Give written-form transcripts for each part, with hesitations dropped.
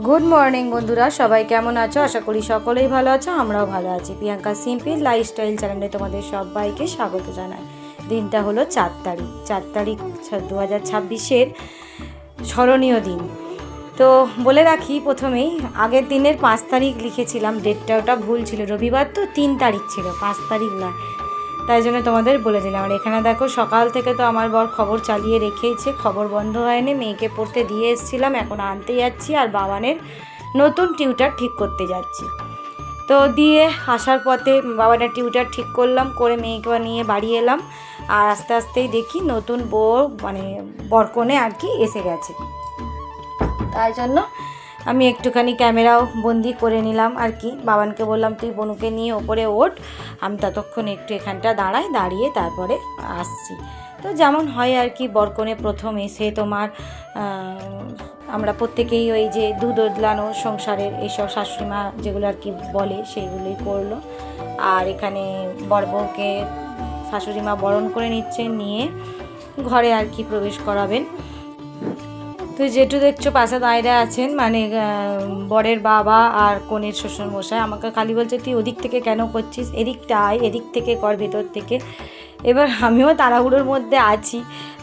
Good morning বন্ধুরা, সবাই কেমন আছো? আশা করি সকলেই ভালো আছো, আমরাও ভালো আছি। প্রিয়াঙ্কা সিম্পল লাইফস্টাইল চ্যানেলে তোমাদের সবাইকে স্বাগত জানাই। দিনটা হলো 4 তারিখ 2026-এর স্মরণীয় দিন। তো বলে রাখি প্রথমেই, আগের দিনের 5 তারিখ লিখেছিলাম, ডেটটা ওটা ভুল ছিল। রবিবার তো 3 তারিখ ছিল, 5 তারিখ নয়, তাই জন্য তোমাদের বলে দিলাম। আর এখানে দেখো, সকাল থেকে তো আমার বর খবর চালিয়ে রেখেইছে, খবর বন্ধ হয়নি। মেয়েকে পড়তে দিয়ে এসেছিলাম, এখন আনতে যাচ্ছি, আর বাবানের নতুন টিউটার ঠিক করতে যাচ্ছি। তো দিয়ে আসার পথে বাবানের টিউটার ঠিক করলাম, করে মেয়েকে নিয়ে বাড়ি এলাম। আর আস্তে আস্তেই দেখি নতুন বউ মানে বরকনে আর কি এসে গেছে। তাই জন্য আমি একটুখানি ক্যামেরাও বন্দি করে নিলাম আর কি। বাবানকে বললাম, তুই বনুকে নিয়ে ওপরে ওঠ, আমি ততক্ষণ একটু এখানটা দাঁড়িয়ে তারপরে আসছি। তো যেমন হয় আর কি, বরকনে প্রথম এসে তোমার আমরা প্রত্যেকেই ওই যে দুধ ওদলানো সংসারের এইসব শাশুড়িমা যেগুলো আর কি বলে সেইগুলোই করলো। আর এখানে বর বউকে শাশুড়িমা বরণ করে নিচ্ছেন, নিয়ে ঘরে আর কি প্রবেশ করাবেন। তো যেটু দেখছো পাশে দাঁড়িয়ে আছেন মানে বরের বাবা আর কনের শ্বশুর মশাই। আমাকে খালি বলছে, তুই ওদিক থেকে কেন করছিস, এদিকটা আয়, এদিক থেকে কর, ভেতর থেকে। এবার আমিও তাড়াহুড়োর মধ্যে আছি,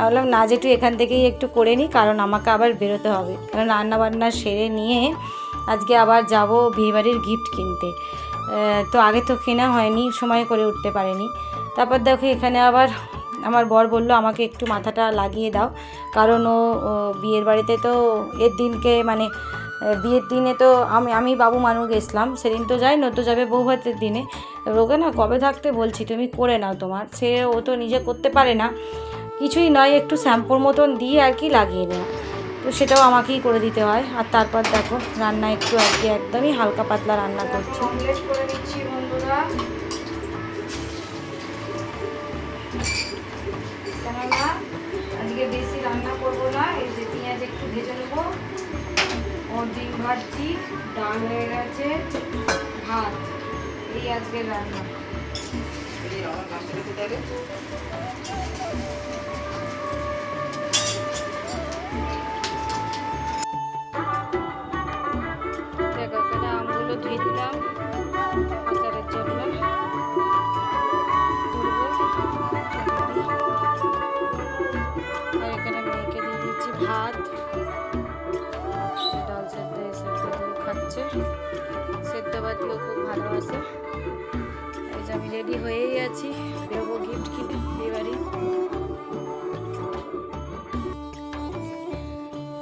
বললাম না, যেটু এখান থেকেই একটু করে নিই, কারণ আমাকে আবার বেরোতে হবে, কারণ রান্নাবান্না সেরে নিয়ে আজকে আবার যাব বিয়েবাড়ির গিফট কিনতে। তো আগে তো কেনা হয়নি, সময় করে উঠতে পারিনি। তারপর দেখো এখানে আবার আমার বর বলল, আমাকে একটু মাথাটা লাগিয়ে দাও, কারণ ও বিয়ের বাড়িতে তো এর দিনকে মানে বিয়ের দিনে তো আমি বাবু মানু গেছিলাম, সেদিন তো যাই, নতো যাবে বউ ভাতের দিনে। ওকে না কবে থাকতে বলছি, তুমি করে নাও, তোমার সে ও তো নিজে করতে পারে না, কিছুই নয়, একটু শ্যাম্পুর মতন দিয়ে আর কি লাগিয়ে নেওয়া, তো সেটাও আমাকেই করে দিতে হয়। আর তারপর দেখো রান্না একটু আর কি একদমই হালকা পাতলা রান্না করছি, কমপ্লিট করে দিচ্ছি বন্ধুরা। কেননা আজকে বেশি রান্না করবো না, এই যে পেঁয়াজ একটু ভেজে নেবো, ওর ডিম ভাজছি, ডাল হয়ে গেছে, ভাত, এই আজকের রান্না। দেখো এখানে আমগুলো ধুয়ে দিলাম আচারের জন্য। আর এখানে মেয়েকে দিয়ে দিচ্ছি ভাত, ডাল সেদ্ধ দিয়ে খাচ্ছে, সেদ্ধ ভাতগুলো খুব ভালোবাসে। এই যে আমি রেডি হয়েই আছি, বেরোবো গিফট কিনে বিয়েবাড়ি।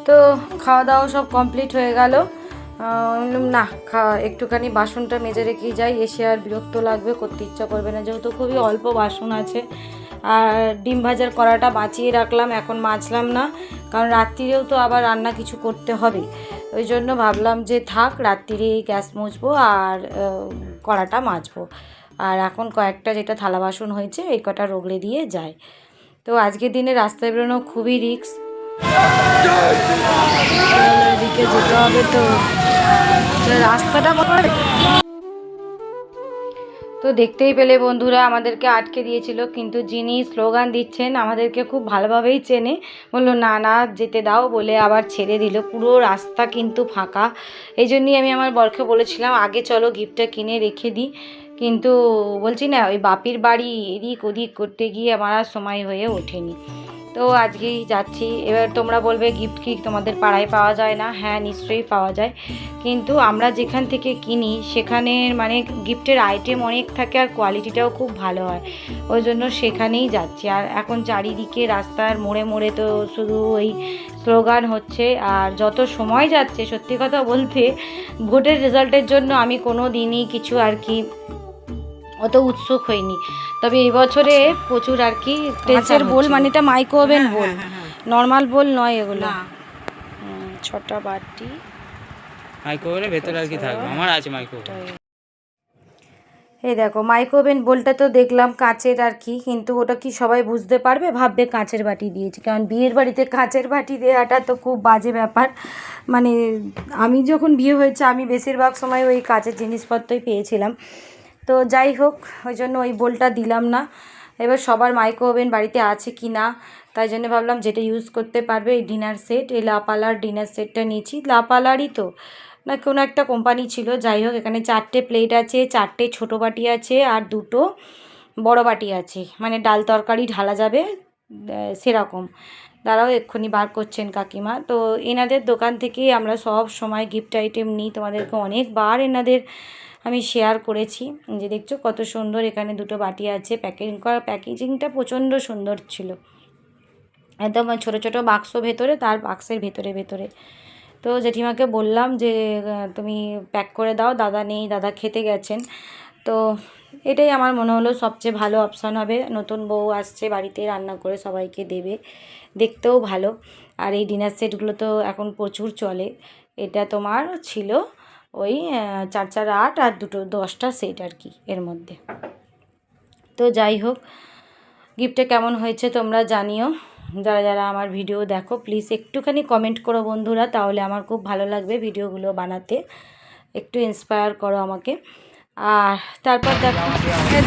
তো খাওয়া দাওয়া সব কমপ্লিট হয়ে গেল। না একটুখানি বাসনটা মেজে রেখেই যাই, এসে আর বিরক্ত লাগবে, করতে ইচ্ছা করবে না, যেহেতু খুবই অল্প বাসন আছে। আর ডিম ভাজার কড়াটা বাঁচিয়ে রাখলাম, এখন মাজলাম না, কারণ রাত্রিরেও তো আবার রান্না কিছু করতে হবে। ওই জন্য ভাবলাম যে থাক, রাত্রিরে গ্যাস মুছবো আর কড়াটা মাজবো। আর এখন কয়েকটা যেটা থালা বাসন হয়েছে এই কটা রগড়ে দিয়ে যায়। তো আজকের দিনে রাস্তায় বেরোনো খুবই রিস্ক, এদিকে যেতে হবে, তো রাস্তাটা তো দেখতেই পেলে বন্ধুরা, আমাদেরকে আটকে দিয়েছিল, কিন্তু যিনি স্লোগান দিচ্ছেন আমাদেরকে খুব ভালোভাবেই চেনে, বললো না না যেতে দাও বলে আবার ছেড়ে দিল। পুরো রাস্তা কিন্তু ফাঁকা। এই জন্যই আমি আমার বরকে বলেছিলাম, আগে চলো গিফটটা কিনে রেখে দিই, কিন্তু বলছি না, ওই বাপির বাড়ি এদিক ওদিক করতে গিয়ে আমার আর সময় হয়ে ওঠেনি। তো আজকেই যাচ্ছি। এবার তোমরা বলবে গিফট কি তোমাদের পাড়ায় পাওয়া যায় না? হ্যাঁ নিশ্চয়ই পাওয়া যায়, কিন্তু আমরা যেখান থেকে কিনি সেখানে মানে গিফটের আইটেম অনেক থাকে আর কোয়ালিটিটাও খুব ভালো হয়, ওই জন্য সেখানেই যাচ্ছি। আর এখন চারিদিকে রাস্তার মোড়ে মোড়ে তো শুধু ওই স্লোগান হচ্ছে। আর যত সময় যাচ্ছে, সত্যি কথা বলতে ভোটের রেজাল্টের জন্য আমি কোনো দিনই কিছু আর কি অত উৎসুক হইনি, তবে এই বছরে প্রচুর আর কি কাঁচের বোল, মানে এটা মাইক্রোওভেন বোল, নর্মাল বোল নয় এগুলো। 6টা বাটি মাইক্রোওভেনের ভেতরে আর কি থাকবে, আমার আছে মাইক্রোওভেন। এই দেখো মাইক্রোওভেন বোলটা তো দেখলাম কাঁচের আর কি, কিন্তু ওটা কি সবাই বুঝতে পারবে, ভাববে কাঁচের বাটি দিয়েছি, কারণ বিয়ের বাড়িতে কাঁচের বাটি দেওয়াটা তো খুব বাজে ব্যাপার। মানে আমি যখন বিয়ে হয়েছে আমি বেশিরভাগ সময় ওই কাঁচের জিনিসপত্রই পেয়েছিলাম। তো যাই হোক, ওই জন্য ওই বোলটা দিলাম না। এবার সবার মাইক্রো ওভেন বাড়িতে আছে কি না, তাই জন্য ভাবলাম যেটা ইউজ করতে পারবে এই ডিনার সেট, এই লাপালার ডিনার সেটটা নিয়েছি। লাপালারই তো না কোনো একটা কোম্পানি ছিল, যাই হোক। এখানে 4টে প্লেট আছে, 4টে ছোটো বাটি আছে আর 2টো বড় বাটি আছে, মানে ডাল তরকারি ঢালা যাবে সেরকম। তারাও এক্ষুনি বার করছেন কাকিমা। তো এনাদের দোকান থেকেই আমরা সব সময় গিফট আইটেম নিই, তোমাদেরকে অনেকবার এনাদের আমি শেয়ার করেছি। যে দেখছো কত সুন্দর এখানে 2টো বাটি আছে, প্যাকেজিং করা, প্যাকেজিংটা প্রচণ্ড সুন্দর ছিল, একদম ছোটো ছোটো বাক্স ভেতরে, তার বাক্সের ভেতরে ভেতরে। তো জেঠিমাকে বললাম যে তুমি প্যাক করে দাও, দাদা নেই, দাদা খেতে গেছেন। তো এটাই আমার মনে হলো সবচেয়ে ভালো অপশান হবে। নতুন বউ আসছে বাড়িতে, রান্না করে সবাইকে দেবে, দেখতেও ভালো। আর এই ডিনার সেটগুলো তো এখন প্রচুর চলে। এটা তোমার ছিল ওই 4 4 8 আর 2টো 10টা সেট আর কি এর মধ্যে। তো যাই হোক, গিফটটা কেমন হয়েছে তোমরা জানিও। যারা যারা আমার ভিডিও দেখো প্লিজ একটুখানি কমেন্ট করো বন্ধুরা, তাহলে আমার খুব ভালো লাগবে ভিডিওগুলো বানাতে, একটু ইন্সপায়ার করো আমাকে। আর তারপর দেখো,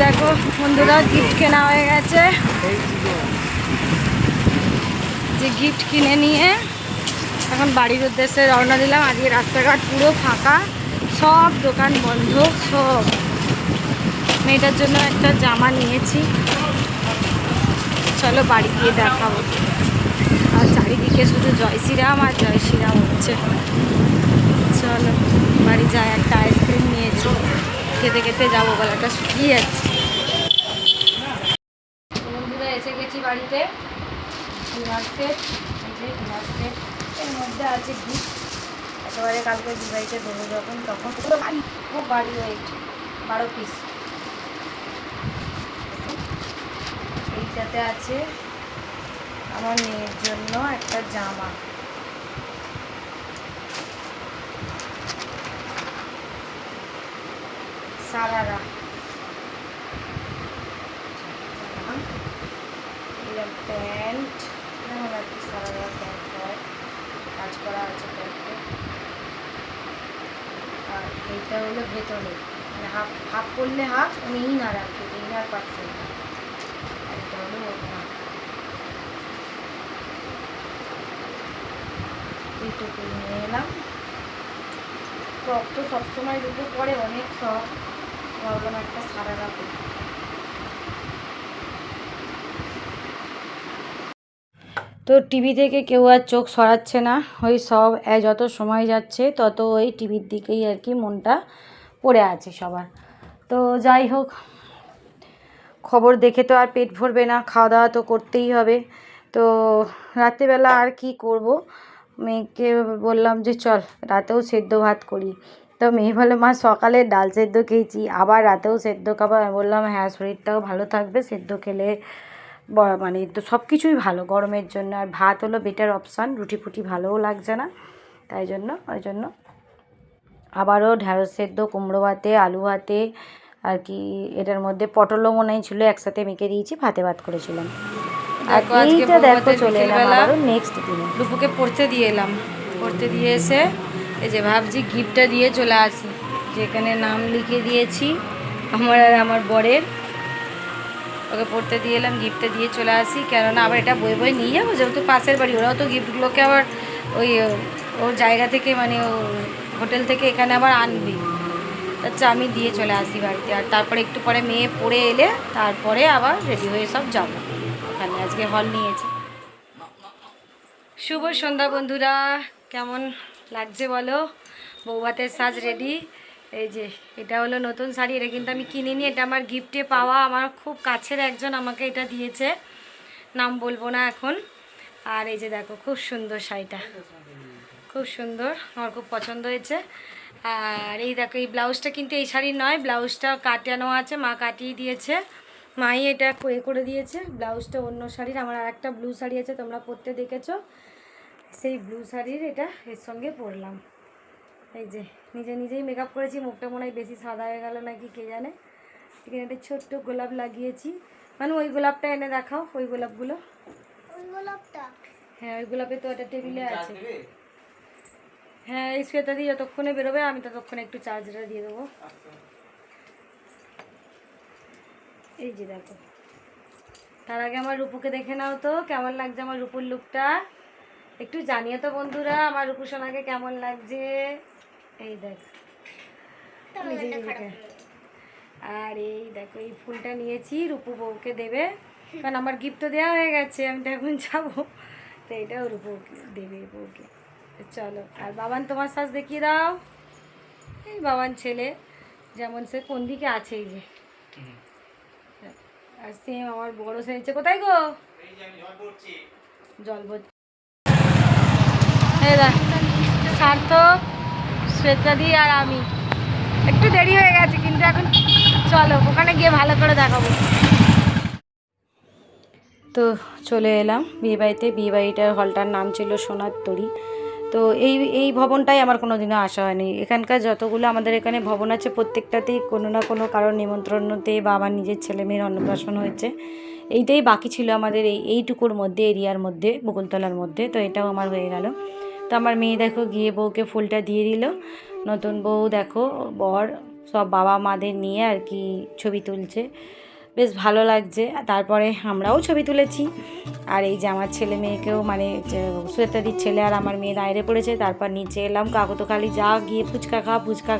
দেখো বন্ধুরা গিফট কেনা হয়ে গেছে। যে গিফট কিনে নিয়ে এখন বাড়ির উদ্দেশ্যে রওনা দিলাম। আজকে রাস্তাঘাট পুরো ফাঁকা, সব দোকান বন্ধ, সব। মেয়েটার জন্য একটা জামা নিয়েছি, চলো বাড়ি গিয়ে দেখাবো। আর চারিদিকে শুধু জয় শ্রীরাম আর জয় শ্রীরাম হচ্ছে। চলো বাড়ি যাই, একটা আইসক্রিম নিয়েছি, খেতে খেতে যাবো, গলাটা শুকিয়ে যাচ্ছে। বন্ধুরা এসে গেছি বাড়িতে। ডিনার সেট, এই যে ডিনার সেট, এর মধ্যে আছে গিফট। একেবারে কালকে দিবাইতে দেবো যখন, তখন খুব বাড়ি ওয়েট, 12 পিস। এইটাতে আছে আমার মেয়ের জন্য একটা জামা, সারারা প্যান্ট, যেমন আর কি সারারা প্যান্ট হয়, কাজ করা আছে প্যান্টে। আর এইটা হলো ভেতরে, মানে হাফ হাফ করলে হাফ, মানে ইনার আর কি, ইনার পাচ্ছে। আর এটা হলো ওড়না। এইটুকু নিয়ে এলাম। ফ্রক তো সবসময় দুটো পরে, অনেক ফ্রক, ভাবলাম একটা সারারা করি। তো টিভি থেকে কেউ আর চোখ সরাচ্ছে না, ওই সব যত সময় যাচ্ছে তত ওই টিভির দিকেই আর কি মনটা পড়ে আছে সবার। তো যাই হোক, খবর দেখে তো আর পেট ভরবে না, খাওয়া দাওয়া তো করতেই হবে। তো রাত্রিবেলা আর কি করব, মেয়েকে বললাম যে চল রাতেও সেদ্ধ ভাত করি। তো মেয়ে বলে মা সকালে ডাল সেদ্ধ খেয়েছি, আবার রাতেও সেদ্ধ খাবো। আমি বললাম হ্যাঁ, শরীরটাও ভালো থাকবে, সেদ্ধ খেলে মানে তো সব কিছুই ভালো গরমের জন্য। আর ভাত হলো বেটার অপশান, রুটি ফুটি ভালোও লাগছে না, তাই জন্য ওই জন্য আবারও ঢ্যাঁড়স সেদ্ধ, কুমড়ো ভাতে, আলু ভাতে আর কি, এটার মধ্যে পটলও মনে হয় ছিল, একসাথে মেখে দিয়েছি, ভাতে ভাত করেছিলাম। আর এইটা দেখো চলে এলাম আবারও নেক্সট দিনে। দুপুকে পড়তে দিয়ে এলাম, পড়তে দিয়ে এসে এই যে ভাবছি গিফটটা দিয়ে চলে আসি, যেখানে নাম লিখে দিয়েছি আমার আর আমার বরের। ওকে পড়তে দিয়ে এলাম, গিফটটা দিয়ে চলে আসি, কেননা আবার এটা বই বই নিয়ে যাবো, যেহেতু পাশের বাড়ি, ওরাও তো গিফটগুলোকে আবার ওই ওর জায়গা থেকে, মানে ও হোটেল থেকে এখানে আবার আনবি। আচ্ছা আমি দিয়ে চলে আসি বাড়িতে, আর তারপরে একটু পরে মেয়ে পড়ে এলে তারপরে আবার রেডি হয়ে সব যাবো ওখানে, আজকে হল নিয়েছে। শুভ সন্ধ্যা বন্ধুরা, কেমন লাগছে বলো? বৌভাতের সাজ রেডি। এই যে এটা হলো নতুন শাড়ি, এটা কিন্তু আমি কিনিনি, এটা আমার গিফটে পাওয়া, আমার খুব কাছের একজন আমাকে এটা দিয়েছে, নাম বলবো না এখন। আর এই যে দেখো খুব সুন্দর শাড়িটা, খুব সুন্দর, আমার খুব পছন্দ হয়েছে। আর এই দেখো এই ব্লাউজটা কিন্তু এই শাড়ির নয়, ব্লাউজটা কাটানো আছে, মা কাটিয়ে দিয়েছে, মাই এটা করে দিয়েছে। ব্লাউজটা অন্য শাড়ির, আমার আর একটা ব্লু শাড়ি আছে তোমরা পরতে দেখেছো, সেই ব্লু শাড়ির এটা এর সঙ্গে পরলাম। এই যে নিজে নিজেই মেকআপ করেছি, মুখটা মনে হয় বেশি সাদা হয়ে গেল নাকি কে জানে। এখানে একটা ছোট্ট গোলাপ লাগিয়েছি, মানে ওই গোলাপটা এনে দেখাও, ওই গোলাপগুলো, ওই গোলাপটা, হ্যাঁ ওই গোলাপে তো একটা টেবিলে আছে। হ্যাঁ এই শ্বেতা দিয়ে যতক্ষণে বেরোবে আমি ততক্ষণে একটু চার্জারটা দিয়ে দেবো। এই যে দেখো তার আগে আমার রূপুকে দেখে নাও তো, কেমন লাগছে আমার রূপুর লুকটা একটু জানিও তো বন্ধুরা, আমার রূপু সোনাকে কেমন লাগছে। এই দেখ নিজে নিজেকে। আর এই দেখো এই ফুলটা নিয়েছি, রূপু বউকে দেবে, কারণ আমার গিফট তো দেওয়া হয়ে গেছে, আমি তো এখন যাবো, তো এটাও রূপুকে দেবে বউকে। চলো, আর বাবান তোমার সাজ দেখিয়ে দাও। এই বাবান ছেলে যেমন সে কোন দিকে আছে, এই যে আর সেম আমার বড় সেজেছে। কোথায় গো? জল ভরছি। এই দেখ সার্থক, শ্বেতাদি আর আমি। একটু দেরি হয়ে গেছে কিন্তু এখন চলো ওখানে গিয়ে ভালো করে দেখাবো। তো চলে এলাম বিয়েবাড়িতে। বিয়েবাড়িটার হলটার নাম ছিল সোনার তরী। তো এই ভবনটাই আমার কোনো দিনও আসা হয়নি। এখানকার যতগুলো আমাদের এখানে ভবন আছে প্রত্যেকটাতেই কোনো না কোনো কারোর নিমন্ত্রণতে বা আমার নিজের ছেলে মেয়ের অন্নপ্রাশন হয়েছে। এইটাই বাকি ছিল আমাদের এইটুকুর মধ্যে, এরিয়ার মধ্যে, বকুলতলার মধ্যে। তো এটাও আমার হয়ে গেল। তো আমার মেয়ে দেখো গিয়ে বউকে ফুলটা দিয়ে দিল। নতুন বউ দেখো, বর সব বাবা মাদের নিয়ে আর কি ছবি তুলছে, বেশ ভালো লাগছে। তারপরে আমরাও ছবি তুলেছি। আর এই যে আমার ছেলে মেয়েকেও, মানে শ্বেতাদির ছেলে আর আমার মেয়ে বাইরে পড়েছে। তারপর নিচে এলাম, কাকু তো খালি যা গিয়ে ফুচকা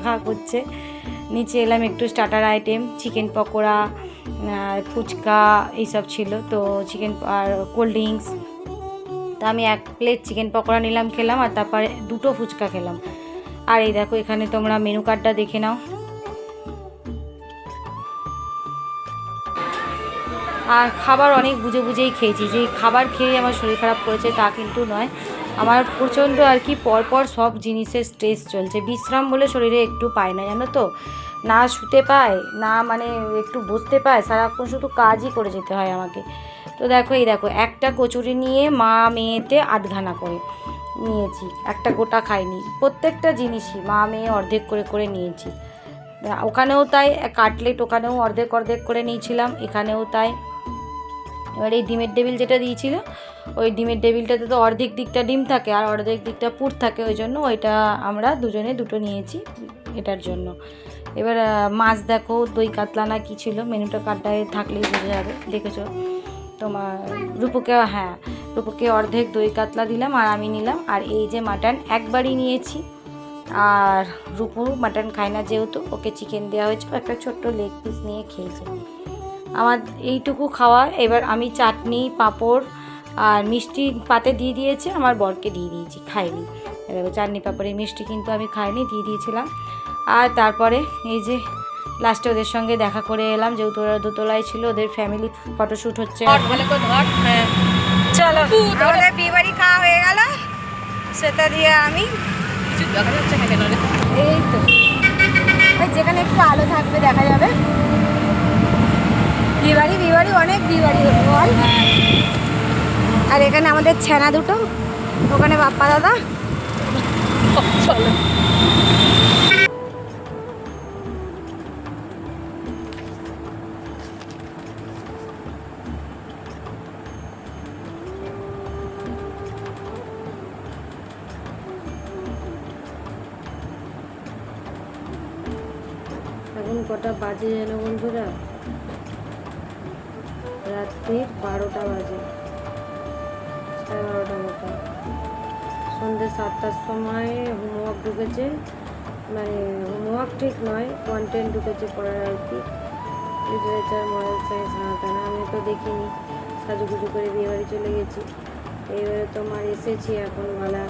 খা করছে। নিচে এলাম, একটু starter item, chicken pakora, fuchka এইসব ছিল। তো চিকেন আর কোল্ড ড্রিঙ্কস। তা আমি 1 প্লেট চিকেন পকোড়া নিলাম, খেলাম, আর তারপরে 2টো ফুচকা খেলাম। আর এই দেখো এখানে তোমরা মেনু কার্ডটা দেখে নাও। আর খাবার অনেক বুঝে বুঝেই খেয়েছি, যে খাবার খেয়ে আমার শরীর খারাপ করেছে তা কিন্তু নয়। আমার প্রচণ্ড আর কি পরপর সব জিনিসের স্ট্রেস চলছে, বিশ্রাম বলে শরীরে একটু পায় না, জানো তো, না শুতে পায় না, মানে একটু বসতে পায়, সারাক্ষণ শুধু কাজই করে যেতে হয় আমাকে। তো দেখো এই দেখো একটা কচুরি নিয়ে মা মেয়েতে আধখানা করে নিয়েছি, একটা গোটা খাইনি। প্রত্যেকটা জিনিসই মা মেয়ে অর্ধেক করে করে নিয়েছি। ওখানেও তাই, কাটলেট ওখানেও অর্ধেক অর্ধেক করে নিয়েছিলাম, এখানেও তাই। এবার এই ডিমের টেবিল যেটা দিয়েছিল, ওই ডিমের টেবিলটাতে তো অর্ধেক দিকটা ডিম থাকে আর অর্ধেক দিকটা পুর থাকে, ওই জন্য ওইটা আমরা দুজনে 2টো নিয়েছি এটার জন্য। এবার মাছ দেখো, দই কাতলা না কী ছিল, মেনুটা কার্ডটায় থাকলেই বোঝা যাবে, দেখেছো তোমার। রূপুকে অর্ধেক দই কাতলা দিলাম আর আমি নিলাম। আর এই যে মাটন একবারই নিয়েছি, আর রূপু মাটন খায় না যেহেতু, ওকে চিকেন দেওয়া হয়েছে, একটা ছোট্ট লেগ পিস নিয়ে খেয়েছে। আমার এইটুকু খাওয়া। এবার আমি চাটনি পাঁপড় আর মিষ্টি পাতে দিয়ে দিয়েছি, আমার বরকে দিয়ে দিয়েছি, খাইনি। দেখো চাটনি পাঁপড়ে মিষ্টি কিন্তু আমি খাইনি, দিয়ে দিয়েছিলাম। আর তারপরে এই যে লাস্টে ওদের সঙ্গে দেখা করে এলাম, যেহেতু ওরা দোতলায় ছিল, ওদের ফ্যামিলি ফটোশ্যুট হচ্ছে। হ্যাঁ চলো, আমাদের বিয়েবাড়ি খাওয়া হয়ে গেল, সেটা দিয়ে আমি এই তো যেখানে একটু আলো থাকবে দেখা যাবে। বিয়েবাড়ি অনেক বিয়েবাড়ি হলো বল। আর এখানে আমাদের ছানা দুটো, ওখানে বাপ্পা দাদা। চলো এখন কটা বাজে যেন বন্ধুরা, রাত্রি 12টা বাজে, 12:30 মতো। সন্ধ্যে 7টার সময় হোমওয়ার্ক ঢুকেছে, মানে হোমওয়ার্ক ঠিক নয়, কন্টেন্ট ঢুকেছে পড়ার আর কি, লিটারেচার, মরাল সায়েন্স, হাঁটানা। আমি তো দেখিনি, সাজুগুজু করে বিয়েবাড়ি চলে গেছি। এইবারে তোমার এসেছি এখন বেলা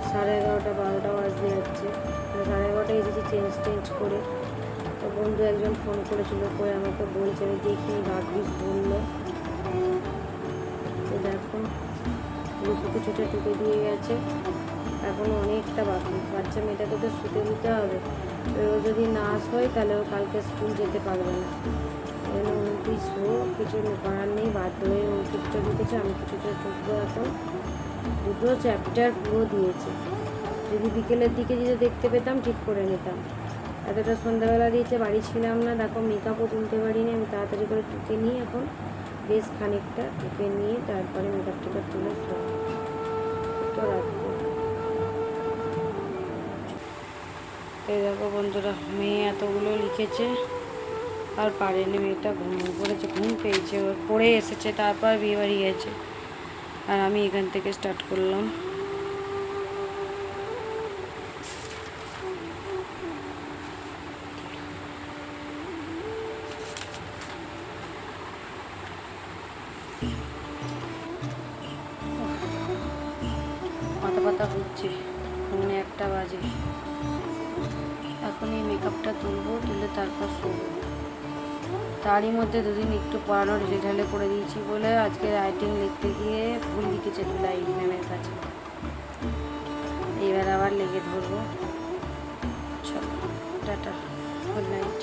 11:30 12টা বাজতে যাচ্ছে, 11:30 এসেছি চেঞ্জ করে। তো বন্ধু একজন ফোন করেছিল, করে আমাকে বলছে, আমি দেখিনি, ভাগ্যিস বললো। তো দেখো রূপুকে ছুটে টুকে দিয়ে গেছে, এখনও অনেকটা বাকি। বাচ্চা মেয়েটাকে তো শুতে দিতে হবে, ও যদি না হয় তাহলে ও কালকে স্কুল যেতে পারবে না। এজন্য 29 কিছু করার নেই, বাধ্য হয়ে 29টা ঢুকেছে, আমি কিছুটা ঢুকবো এখন। 2টো চ্যাপ্টার পুরো দিয়েছে, যদি বিকেলের দিকে যদি দেখতে পেতাম ঠিক করে নিতাম। এতটা সন্ধ্যাবেলা দিয়েছে, বাড়ি ছিলাম না, দেখো মেকআপও তুলতে পারিনি। আমি তাড়াতাড়ি করে টুকে নিই, এখন বেশ খানিকটা টুকে নিয়ে তারপরে মেকআপ টেকআপ তুলে তো রাখবো। এই দেখো বন্ধুরা, মেয়ে এতগুলো লিখেছে, আর পারেনি, মেয়েটা ঘুমিয়ে পড়েছে, ঘুম পেয়েছে, ওর পড়ে এসেছে, তারপর বিয়ে বাড়ি গেছে। আর আমি এখান থেকে স্টার্ট করলাম। মাথা ব্যথা ঘুরছে, মানে 1টা বাজে। এখন এই মেকআপটা তুলবো, তুলে তারপর শোবো। তারই মধ্যে দুদিন একটু পড়ানো ঢেলে করে দিয়েছি বলে আজকে রাইটিং লিখতে গিয়ে ভুল লিখেছে দুলাই ম্যামের কাছে। এবার আবার লেগে ধরবো। চলো টাটা, গুড নাইট।